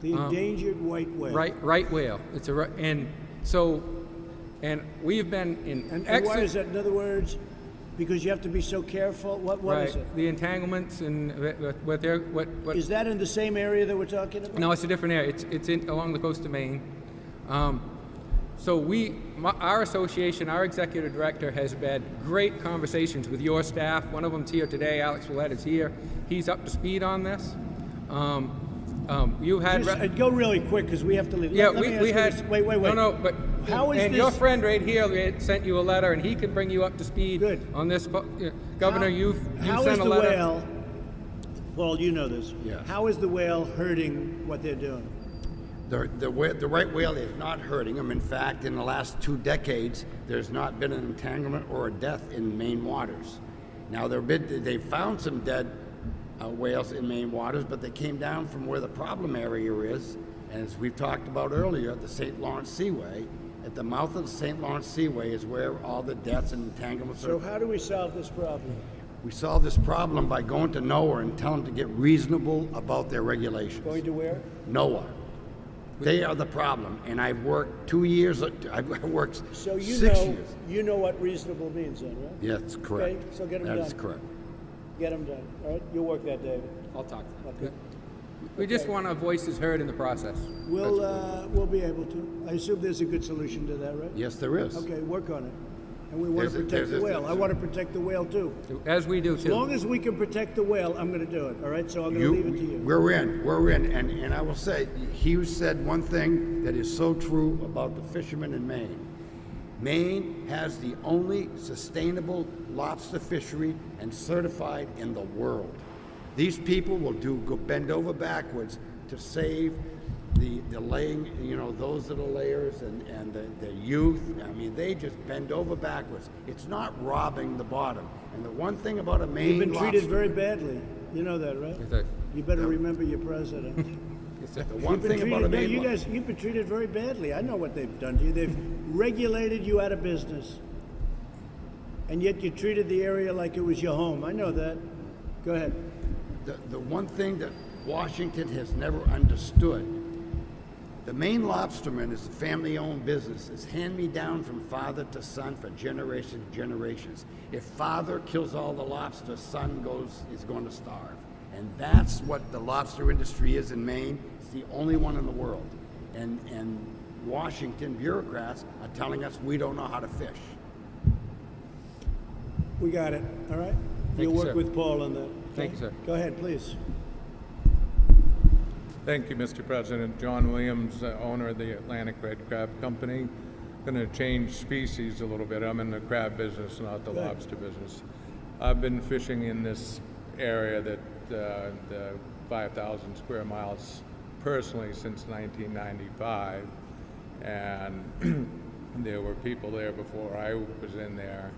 The endangered white whale. Right whale. And we've been in. And why is that? In other words, because you have to be so careful. What is it? The entanglements and what Is that in the same area that we're talking about? No, it's a different area. It's along the coast of Maine. So our association, our executive director has had great conversations with your staff. One of them's here today. Alex Willett is here. He's up to speed on this. You had go really quick because we have to leave. Yeah, we had. Wait. No, but how is and this? Your friend right here sent you a letter, and he can bring you up to speed on this. Governor, you sent a letter. How is the whale? Paul, you know this. Yes. How is the whale hurting what they're doing? The right whale is not hurting them. In fact, in the last 2 decades, there's not been an entanglement or a death in Maine waters. Now, they found some dead whales in Maine waters, but they came down from where the problem area is, and as we've talked about earlier, the St. Lawrence Seaway. At the mouth of the St. Lawrence Seaway is where all the deaths and entanglements are. So how do we solve this problem? We solve this problem by going to NOAA and telling them to get reasonable about their regulations. Going to where? NOAA. They are the problem, and I've worked 2 years, I've worked So you 6 know, years. you know what reasonable means then, right? Yeah, that's correct. Okay, so get 'em That is done. correct. Get them done, all right? You'll work that, David. I'll talk to them. Okay. We just want our voices heard in the process. We'll be able to. I assume there's a good solution to that, right? Yes, there is. Okay, work on it. And we want to There's protect a- the whale. I want to protect the whale too. As we do As long too. as we can protect the whale, I'm going to do it, all right? So I'm going to leave it to you. We're in, and I will say, he said one thing that is so true about the fishermen in Maine. Maine has the only sustainable lobster fishery and certified in the world. These people will go bend over backwards to save the laying, those little layers and the youth. I mean, they just bend over backwards. It's not robbing the bottom. And the one thing about a Maine You've been treated lobster, very badly. You know that, right? Is that- You better remember your president. the one thing about a Maine lobster. You've been treated very badly. I know what they've done to you. They've regulated you out of business. And yet you treated the area like it was your home. I know that. Go ahead. The one thing that Washington has never understood, the Maine lobsterman is a family-owned business. It's hand-me-down from father to son for generations. If father kills all the lobsters, son is going to starve. And that's what the lobster industry is in Maine. It's the only one in the world. And Washington bureaucrats are telling us we don't know how to fish. We got it, all right? Thank You'll you, work sir. with Paul on that. Thank you, sir. Go ahead, please. Thank you, Mr. President. John Williams, owner of the Atlantic Red Crab Company. Going to change species a little bit. I'm in the crab business, not the lobster business. I've been fishing in this area, that the 5,000 square miles, personally since 1995, and there were people there before I was in there.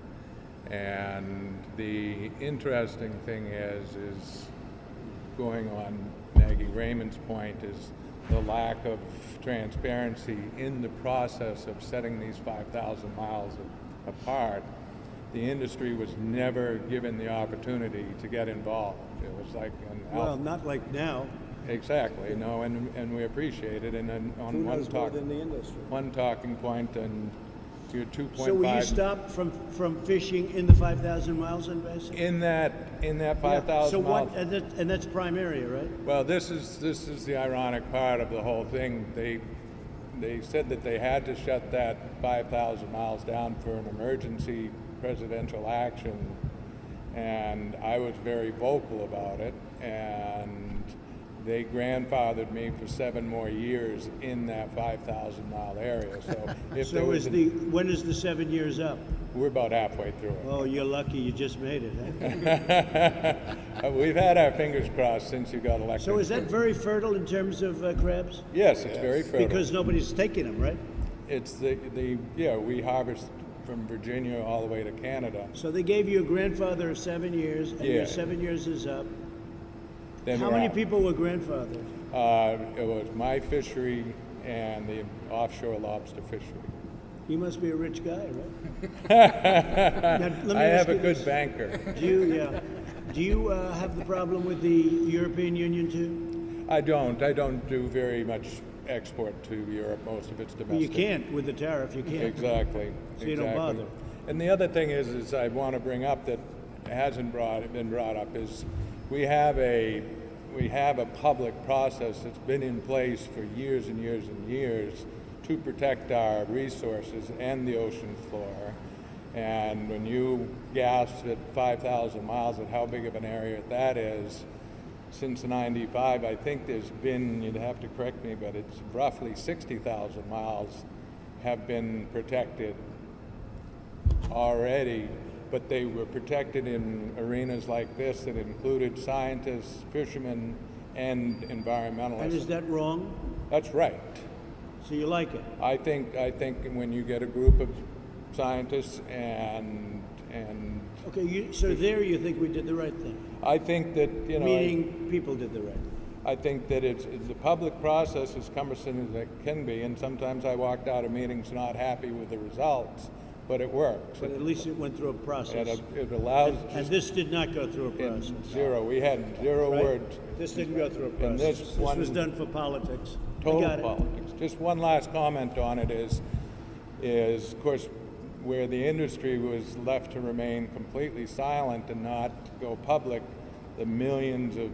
And the interesting thing is going on Maggie Raymond's point, is the lack of transparency in the process of setting these 5,000 miles apart. The industry was never given the opportunity to get involved. It was like Well, not like now. exactly, no, and we appreciate it. And then Who on knows more than the industry? one talking point, and your 2.5. So will you stop from fishing in the 5,000 miles in Basin? in that 5,000 So miles? what? And that's prime area, right? Well, this is the ironic part of the whole thing. They said that they had to shut that 5,000 miles down for an emergency presidential action, and I was very vocal about it, and they grandfathered me for 7 more years in that 5,000 mile area. So if there So was when is the 7 years up? we're about halfway through it. Oh, you're lucky you just made it, huh? We've had our fingers crossed since you got elected. So is that very fertile in terms of crabs? Yes, it's very fertile. Because nobody's taking them, right? It's we harvest from Virginia all the way to Canada. So they gave you a grandfather of 7 years, and Yeah. your 7 years is up. Then How we're many out. people were grandfathered? It was my fishery and the offshore lobster fishery. You must be a rich guy, right? Now, let me I ask have a you good this. banker. Do you have the problem with the European Union too? I don't do very much export to Europe. Most of it's domestic. Well, you can't with the tariff. You can't. Exactly. So you don't exactly. bother. And the other thing is I want to bring up that hasn't been brought up is we have a public process that's been in place for years and years and years to protect our resources and the ocean floor. And when you gasped at 5,000 miles at how big of an area that is, since '95, I think there's been, you'd have to correct me, but it's roughly 60,000 miles have been protected already, but they were protected in arenas like this that included scientists, fishermen, and environmentalists. And is that wrong? That's right. So you like it? I think when you get a group of scientists and Okay. So there you think we did the right thing? I think that, Meaning people did the right thing. I think that it's the public process is cumbersome as it can be, and sometimes I walked out of meetings not happy with the results. but it works. But at least it went through a process. It allows. And this did not go through a process. Zero. We had zero Right? words. This didn't go through a And process. this This one- was done for politics. I Total got it. politics. Just one last comment on it is of course, where the industry was left to remain completely silent and not go public, the millions of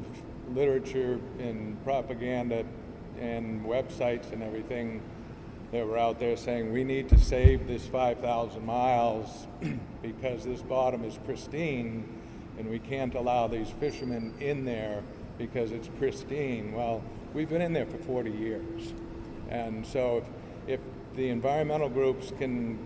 literature and propaganda and websites and everything that were out there saying we need to save this 5,000 miles because this bottom is pristine and we can't allow these fishermen in there because it's pristine. Well, we've been in there for 40 years. And so if the environmental groups can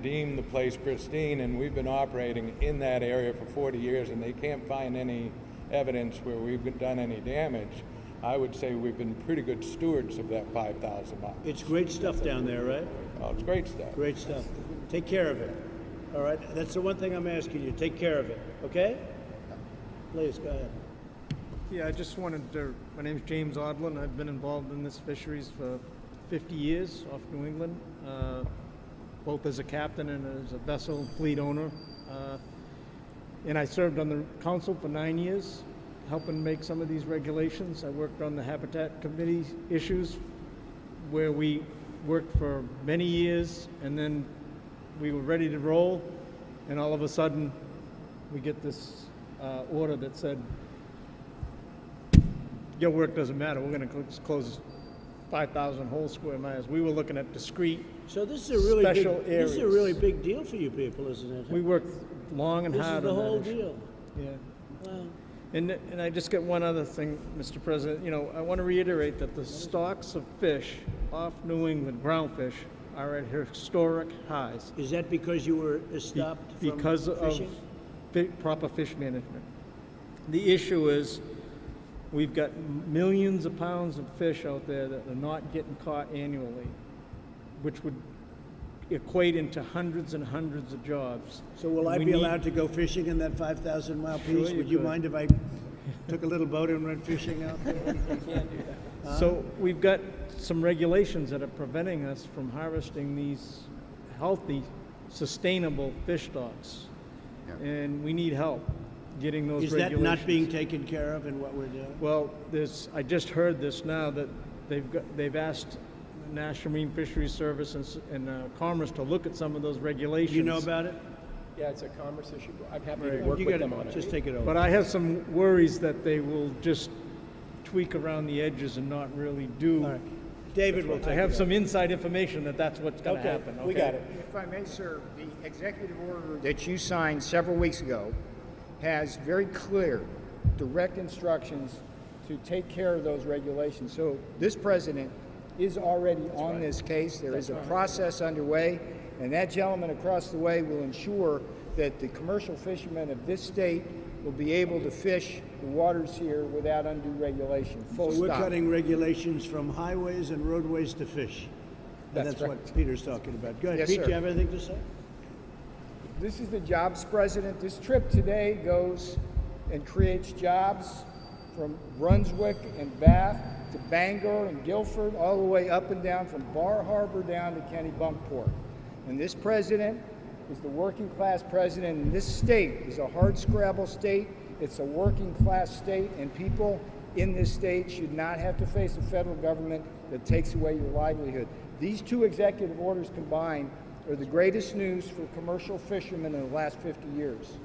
deem the place pristine, and we've been operating in that area for 40 years and they can't find any evidence where we've done any damage, I would say we've been pretty good stewards of that 5,000 miles. It's great stuff down there, right? Oh, it's great stuff. Great stuff. Take care of it. All right? That's the one thing I'm asking you. Take care of it. Okay? Please, go ahead. Yeah, I just wanted to, my name's James Odlin. I've been involved in this fisheries for 50 years off New England, both as a captain and as a vessel fleet owner. And I served on the council for 9 years, helping make some of these regulations. I worked on the Habitat Committee issues, where we worked for many years, and then we were ready to roll, and all of a sudden, we get this order that said, your work doesn't matter, we're gonna close 5,000 whole square miles. We were looking at discrete, So this is a really special big, this is a areas. really big deal for you people, isn't it? we worked long and This is hard the on that whole issue. deal. Yeah. Wow. And I just got one other thing, Mr. President. You know, I want to reiterate that the stocks of fish off New England, groundfish, are at historic highs Is that because you were stopped from because of fishing? proper fish management. The issue is we've got millions of pounds of fish out there that are not getting caught annually, which would equate into hundreds and hundreds of jobs. So will I We be need- allowed to go fishing in that 5,000 mile Sure piece? you Would you could. mind if I took a little boat and went fishing out there? So we've got some regulations that are preventing us from harvesting these healthy, sustainable fish stocks. And we need help getting those Is regulations. that not being taken care of in what we're doing? Well, I just heard this now that they've asked the National Marine Fisheries Service and Commerce to look at some of those regulations. You know about it? Yeah, it's a commerce issue. I'm happy to Right. work You with gotta them on it. just take it over. But I have some worries that they will just tweak around the edges and not really do. All right. David will take I have it some inside information that that's what's going to Okay, happen. we got it. If I may, sir, the executive order that you signed several weeks ago has very clear, direct instructions to take care of those regulations. So this president is already on this case. There is a process underway, and that gentleman across the way will ensure that the commercial fishermen of this state will be able to fish the waters here without undue regulation. Full So we're stop. cutting regulations from highways and roadways to fish. And That's that's what Peter's talking about. Go ahead, Yes, Pete, sir. do you have anything to say? This is the jobs president. This trip today goes and creates jobs from Brunswick and Bath to Bangor and Guilford, all the way up and down from Bar Harbor down to Kennebunkport. And this president is the working class president, and this state is a hard scrabble state. It's a working class state, and people in this state should not have to face a federal government that takes away your livelihood. These two executive orders combined are the greatest news for commercial fishermen in the last 50 years.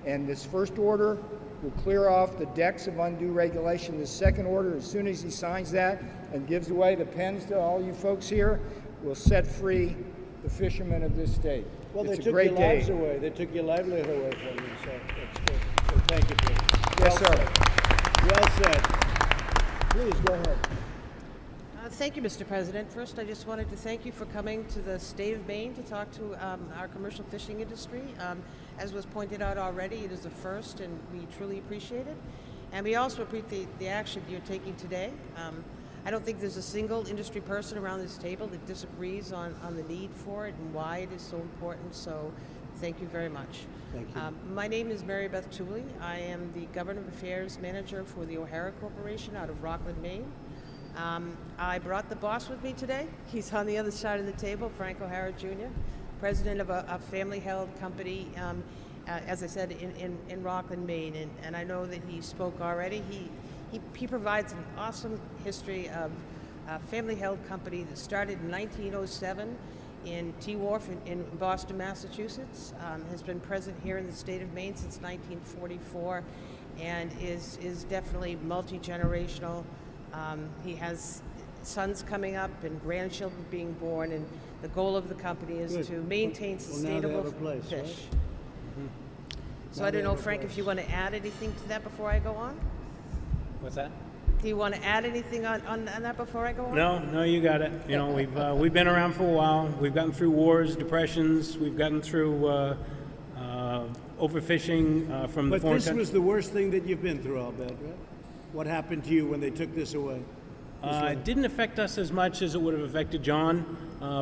And this first order will clear off the decks of undue regulation. The second order, as soon as he signs that and gives away the pens to all you folks here, will set free the fishermen of this state. Well, they It's a took great your day. lives away. They took your livelihood away from you, so that's good. So thank you, Peter. Yes, Well sir. said. Well said. Please, go ahead. Thank you, Mr. President. First, I just wanted to thank you for coming to the state of Maine to talk to our commercial fishing industry. As was pointed out already, it is a first, and we truly appreciate it. And we also appreciate the action you're taking today. I don't think there's a single industry person around this table that disagrees on the need for it and why it is so important. So thank you very much. Thank you. My name is Mary Beth Tooley. I am the Government Affairs Manager for the O'Hara Corporation out of Rockland, Maine. I brought the boss with me today. He's on the other side of the table, Frank O'Hara Jr. president of a family-held company, as I said, in Rockland, Maine, and I know that he spoke already. He provides an awesome history of a family-held company that started in 1907 in T-Wharf in Boston, Massachusetts, has been present here in the state of Maine since 1944, and is definitely multi-generational. He has sons coming up and grandchildren being born, and the goal of the company is to maintain sustainable fish. Right? So I don't know, Frank, if you want to add anything to that before I go on? What's that? Do you want to add anything on that before I go on? No, you got it. You know, we've been around for a while. We've gotten through wars, depressions. We've gotten through overfishing from the But foreign this countries. was the worst thing that you've been through, I'll bet, right? What happened to you when they took this away? It didn't affect us as much as it would have affected John,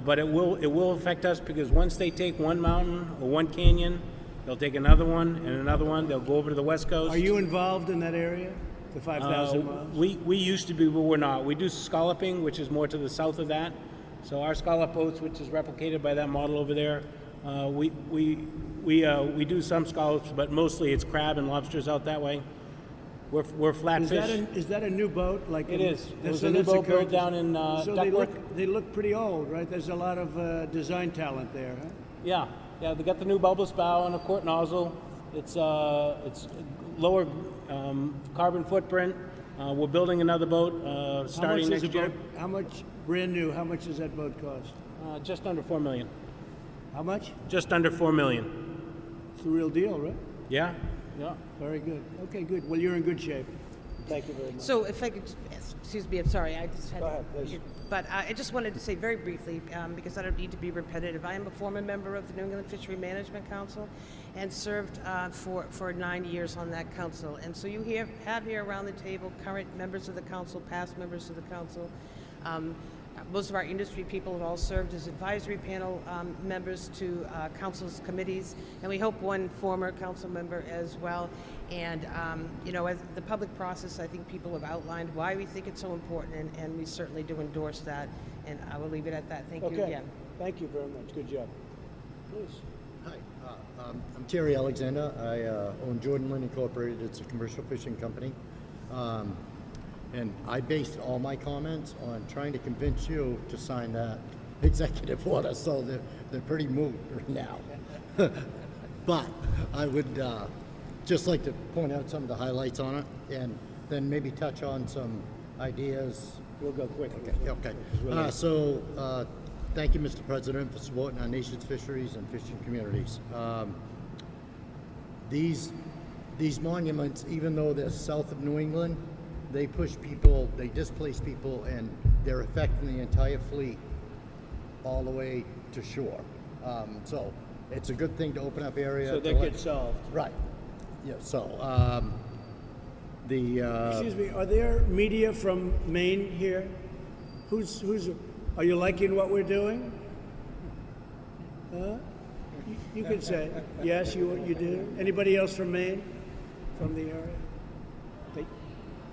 but it will affect us because once they take one mountain or one canyon, they'll take another one and another one. They'll go over to the West Coast. Are you involved in that area, the 5,000 miles? We used to be, but we're not. We do scalloping, which is more to the south of that. So our scallop boats, which is replicated by that model over there, we do some scallops, but mostly it's crab and lobsters out that way. We're flatfish. Is that a new boat? Like It is. It was so a new that's boat built Curtis- down in So Duckworth. they look pretty old, right? There's a lot of design talent there, huh? Yeah. They got the new bulbous bow and a quart nozzle. It's lower carbon footprint. We're building another boat starting next year. How much, brand new, how much does that boat cost? Just under $4 million. How much? Just under $4 million. It's the real deal, right? Yeah. Very good. Okay, good. Well, you're in good shape. Thank you very much. So if I could, excuse me, I'm sorry, I just had. Go ahead, please. But I just wanted to say very briefly, because I don't need to be repetitive, I am a former member of the New England Fishery Management Council and served for 9 years on that council. And so you have here around the table current members of the council, past members of the council. Most of our industry people have all served as advisory panel members to council's committees, and we hope one former council member as well. And as the public process, I think people have outlined why we think it's so important, and we certainly do endorse that. And I will leave it at that. Thank you again. Thank you very much. Good job. Please. Hi, I'm Terry Alexander. I own Jordan Lynn Incorporated. It's a commercial fishing company. And I based all my comments on trying to convince you to sign that executive order, so they're pretty moot right now. But I would just like to point out some of the highlights on it, and then maybe touch on some ideas. We'll go quick. Okay. Thank you, Mr. President, for supporting our nation's fisheries and fishing communities. These monuments, even though they're south of New England, they push people, they displace people, and they're affecting the entire fleet all the way to shore. So it's a good thing to open up area. So that gets solved. Right. Yeah. So Excuse me, are there media from Maine here? Are you liking what we're doing? Huh? You could say, yes, you do. Anybody else from Maine? From the area?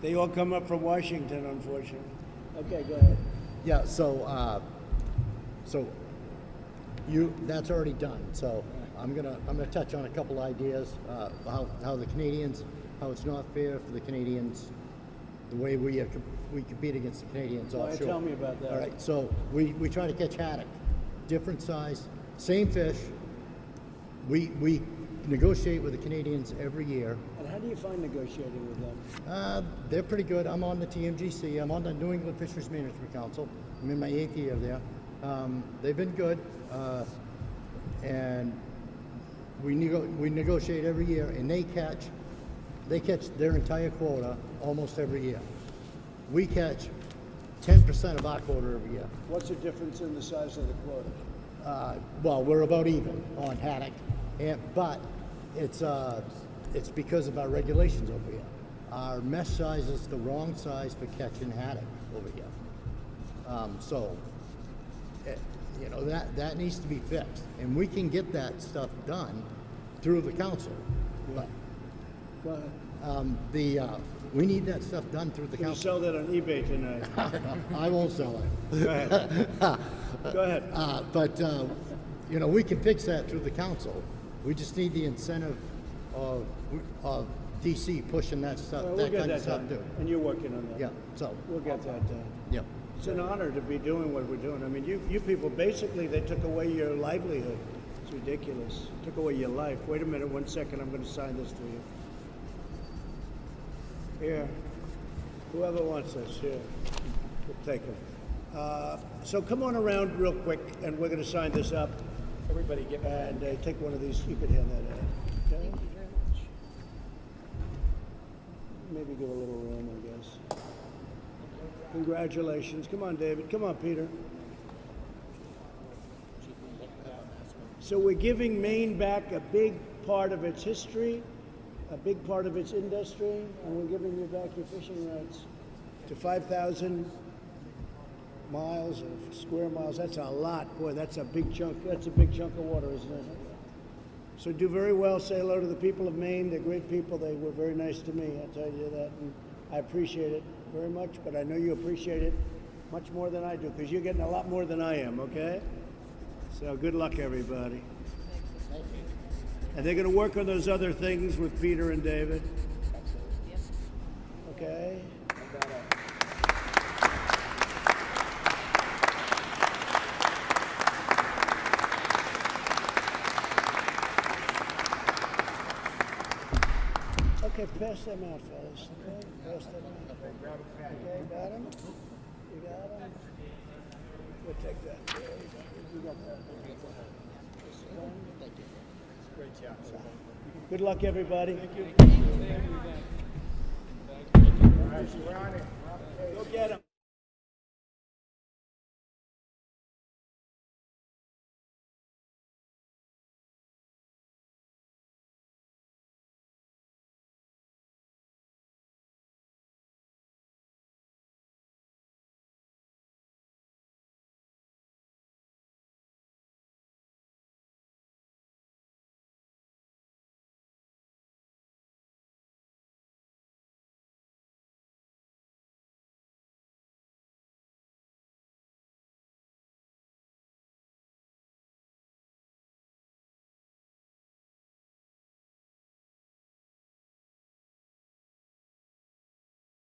They all come up from Washington, unfortunately. Okay, go ahead. yeah. So that's already done. So I'm gonna touch on a couple ideas, how the Canadians, how it's not fair for the Canadians, the way we compete against the Canadians offshore. Tell me about that. All right, so we try to catch haddock, different size, same fish. We negotiate with the Canadians every year. And how do you find negotiating with them? They're pretty good. I'm on the TMGC. I'm on the New England Fisheries Management Council. I'm in my 8th year there. They've been good, and we negotiate every year, and they catch their entire quota almost every year. We catch 10% of our quota every year. What's the difference in the size of the quota? Well, we're about even on haddock, but it's because of our regulations over here. Our mesh size is the wrong size for catching haddock over here. That needs to be fixed, and we can get that stuff done through the council. But Go ahead. we need that stuff done through the Can you council. sell that on eBay tonight? I won't sell it. Go ahead. Go ahead. you know, we can fix that through the council. We just need the incentive of DC pushing that stuff, Well, we'll that get kind of that stuff done, too. and you're working on that. Yeah, so, We'll get that done. yeah. It's an honor to be doing what we're doing. I mean, you people, basically, they took away your livelihood. It's ridiculous. Took away your life. Wait a minute, 1 second, I'm gonna sign this to you. Here. Whoever wants this, here. We'll take them. So come on around real quick, and we're gonna sign this up. Everybody get And take one of these, you could hand that out, okay? Maybe give a little room, I guess. Congratulations. Come on, David. Come on, Peter. So we're giving Maine back a big part of its history, a big part of its industry, and we're giving you back your fishing rights to 5,000 miles of square miles. That's a lot. Boy, that's a big chunk. That's a big chunk of water, isn't it? So do very well. Say hello to the people of Maine. They're great people. They were very nice to me. I'll tell you that. And I appreciate it very much, but I know you appreciate it much more than I do, because you're getting a lot more than I am, okay? So good luck, everybody. And they're going to work on those other things with Peter and David. Okay? Okay, pass them out, fellas. Okay, pass them out. Okay, got them? You got them? We'll take that. You got that. Thank you. Great job. Good luck, everybody. Thank you. All right, we're on it. Go get them.